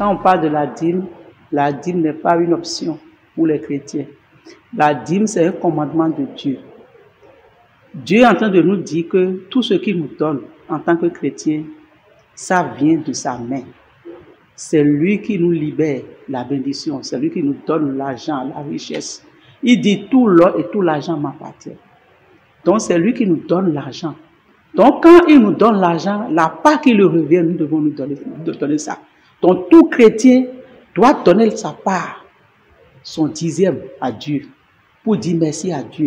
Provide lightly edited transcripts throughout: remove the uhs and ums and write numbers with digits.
Quand on parle de la dîme n'est pas une option pour les chrétiens. La dîme, c'est un commandement de Dieu. Dieu est en train de nous dire que tout ce qu'il nous donne en tant que chrétiens, ça vient de sa main. C'est lui qui nous libère la bénédiction. C'est lui qui nous donne l'argent, la richesse. Il dit tout l'or et tout l'argent m'appartient. Donc c'est lui qui nous donne l'argent. Donc quand il nous donne l'argent, la part qui lui revient, nous devons nous donner ça. Donc tout chrétien doit donner sa part, son dixième à Dieu, pour dire merci à Dieu,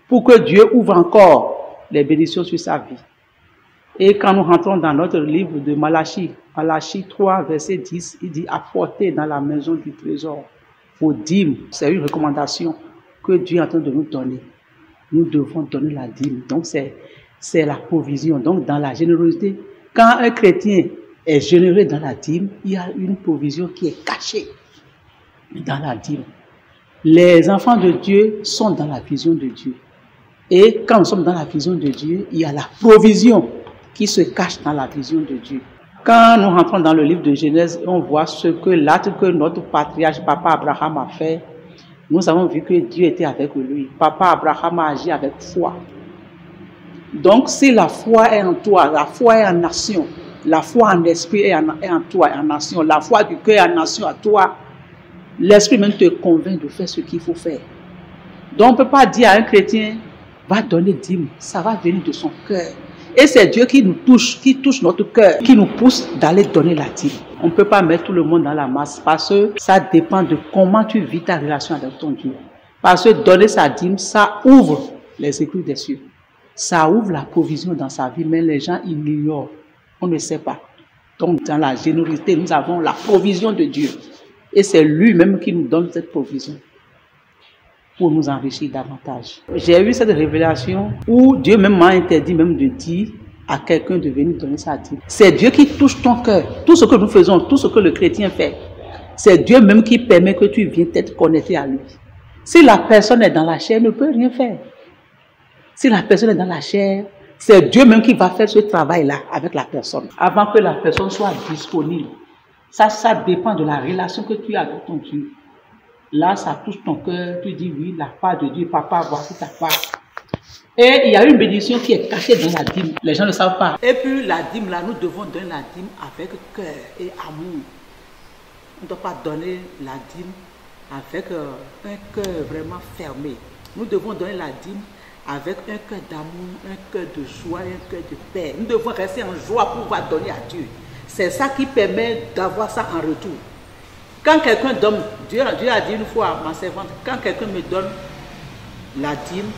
pour que Dieu ouvre encore les bénédictions sur sa vie. Et quand nous rentrons dans notre livre de Malachie, Malachie 3, verset 10, il dit « Apportez dans la maison du trésor vos dîmes ». C'est une recommandation que Dieu est en train de nous donner. Nous devons donner la dîme. Donc c'est la provision. Donc dans la générosité, quand un chrétien est généreux dans la dîme, il y a une provision qui est cachée dans la dîme. Les enfants de Dieu sont dans la vision de Dieu. Et quand nous sommes dans la vision de Dieu, il y a la provision qui se cache dans la vision de Dieu. Quand nous rentrons dans le livre de Genèse, on voit l'acte que notre patriarche, Papa Abraham, a fait. Nous avons vu que Dieu était avec lui. Papa Abraham a agi avec foi. Donc, si la foi est en toi, la foi est en nation, la foi en esprit est en toi, en nation, la foi du cœur est en nation à toi, l'esprit même te convainc de faire ce qu'il faut faire. Donc, on ne peut pas dire à un chrétien, va donner dîme, ça va venir de son cœur. Et c'est Dieu qui nous touche, qui touche notre cœur, qui nous pousse d'aller donner la dîme. On ne peut pas mettre tout le monde dans la masse parce que ça dépend de comment tu vis ta relation avec ton Dieu. Parce que donner sa dîme, ça ouvre les écluses des cieux. Ça ouvre la provision dans sa vie, mais les gens ignorent. On ne sait pas. Donc, dans la générosité, nous avons la provision de Dieu. Et c'est lui-même qui nous donne cette provision pour nous enrichir davantage. J'ai eu cette révélation où Dieu même m'a interdit même de dire à quelqu'un de venir donner sa dîme. C'est Dieu qui touche ton cœur. Tout ce que nous faisons, tout ce que le chrétien fait, c'est Dieu même qui permet que tu viennes t'être connecté à lui. Si la personne est dans la chair, elle ne peut rien faire. Si la personne est dans la chair, c'est Dieu même qui va faire ce travail-là avec la personne. Avant que la personne soit disponible. Ça dépend de la relation que tu as avec ton Dieu. Là, ça touche ton cœur, tu dis oui, la part de Dieu, papa, voici ta part. Et il y a une bénédiction qui est cachée dans la dîme. Les gens ne savent pas. Et puis la dîme, là, nous devons donner la dîme avec cœur et amour. On ne doit pas donner la dîme avec un cœur vraiment fermé. Nous devons donner la dîme avec un cœur d'amour, un cœur de joie, un cœur de paix. Nous devons rester en joie pour pouvoir donner à Dieu. C'est ça qui permet d'avoir ça en retour. Quand quelqu'un donne, Dieu a dit une fois à ma servante, quand quelqu'un me donne la dîme,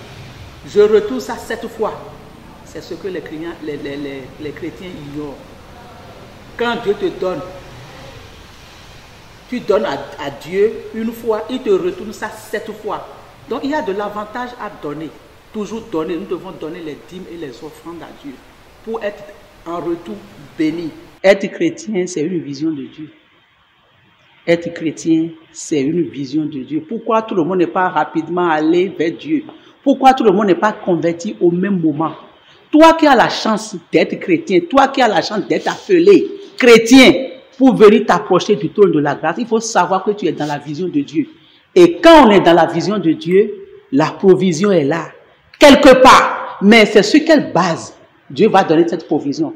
je retourne ça 7 fois. C'est ce que les chrétiens ignorent. Quand Dieu te donne, tu donnes à Dieu une fois, il te retourne ça 7 fois. Donc il y a de l'avantage à donner. Toujours donner, nous devons donner les dîmes et les offrandes à Dieu pour être en retour béni. Être chrétien, c'est une vision de Dieu. Être chrétien, c'est une vision de Dieu. Pourquoi tout le monde n'est pas rapidement allé vers Dieu? Pourquoi tout le monde n'est pas converti au même moment? Toi qui as la chance d'être chrétien, toi qui as la chance d'être appelé chrétien pour venir t'approcher du trône de la grâce, il faut savoir que tu es dans la vision de Dieu. Et quand on est dans la vision de Dieu, la provision est là, quelque part. Mais c'est sur quelle base Dieu va donner cette provision?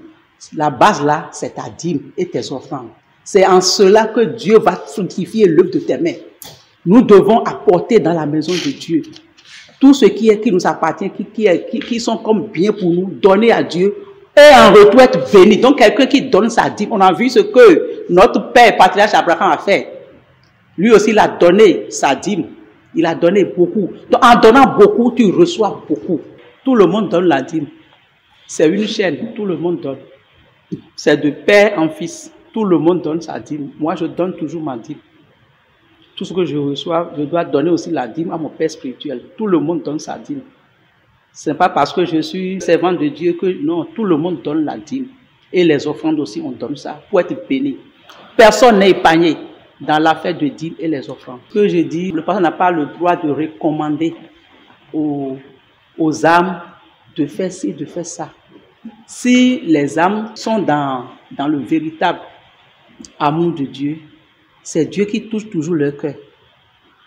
La base là, c'est ta dîme et tes offrandes. C'est en cela que Dieu va fructifier l'œuvre de tes mains. Nous devons apporter dans la maison de Dieu tout ce qui nous appartient, qui sont comme bien pour nous, donner à Dieu et en retour être béni. Donc quelqu'un qui donne sa dîme, on a vu ce que notre père patriarche Abraham a fait. Lui aussi, il a donné sa dîme. Il a donné beaucoup. Donc en donnant beaucoup, tu reçois beaucoup. Tout le monde donne la dîme. C'est une chaîne, tout le monde donne. C'est de père en fils. Tout le monde donne sa dîme. Moi, je donne toujours ma dîme. Tout ce que je reçois, je dois donner aussi la dîme à mon père spirituel. Tout le monde donne sa dîme. Ce n'est pas parce que je suis servant de Dieu que non, tout le monde donne la dîme. Et les offrandes aussi, on donne ça pour être béni. Personne n'est épargné dans l'affaire de dîme et les offrandes. Ce que je dis, le pasteur n'a pas le droit de recommander aux âmes de faire ci, de faire ça. Si les âmes sont dans le véritable amour de Dieu, C'est Dieu qui touche toujours leur cœur.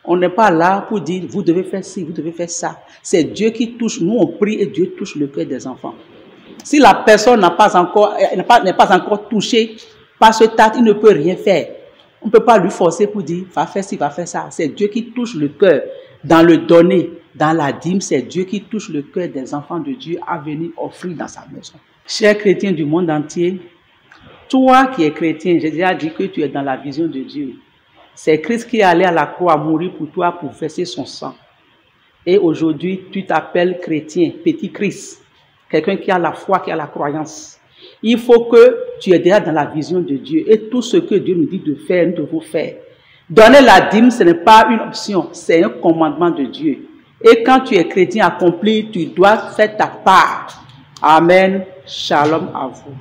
On n'est pas là pour dire, vous devez faire ci, vous devez faire ça. C'est Dieu qui touche. Nous, on prie et Dieu touche le cœur des enfants. Si la personne n'est pas encore touchée par ce acte, il ne peut rien faire. On ne peut pas lui forcer pour dire, va faire ci, va faire ça. C'est Dieu qui touche le cœur. Dans le donner, dans la dîme, c'est Dieu qui touche le cœur des enfants de Dieu à venir offrir dans sa maison. Chers chrétiens du monde entier, toi qui es chrétien, j'ai déjà dit que tu es dans la vision de Dieu. C'est Christ qui est allé à la croix mourir pour toi pour verser son sang. Et aujourd'hui, tu t'appelles chrétien, petit Christ. Quelqu'un qui a la foi, qui a la croyance. Il faut que tu es déjà dans la vision de Dieu. Et tout ce que Dieu nous dit de faire, nous devons faire. Donner la dîme, ce n'est pas une option, c'est un commandement de Dieu. Et quand tu es chrétien accompli, tu dois faire ta part. Amen. Shalom à vous.